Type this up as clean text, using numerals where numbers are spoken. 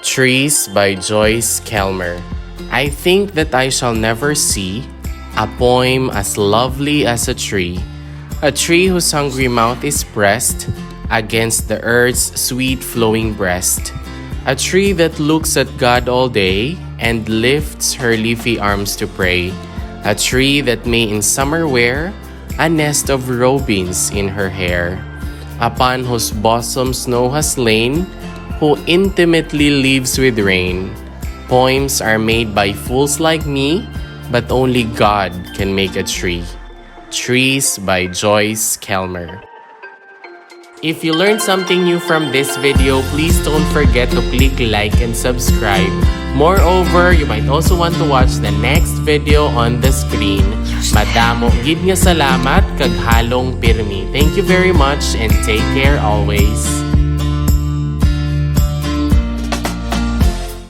Trees by Joyce Kilmer. I think that I shall never see a poem as lovely as a tree whose hungry mouth is pressed against the earth's sweet flowing breast, a tree that looks at God all day and lifts her leafy arms to pray, a tree that may in summer wear a nest of robins in her hair, upon whose bosom snow has lain, who intimately lives with rain. Poems are made by fools like me, but only God can make a tree. Trees by Joyce Kilmer. If you learned something new from this video, please don't forget to click like and subscribe. Moreover, you might also want to watch the next video on the screen. Madamo gid nga salamat kag halong pirmi. Thank you very much and take care always.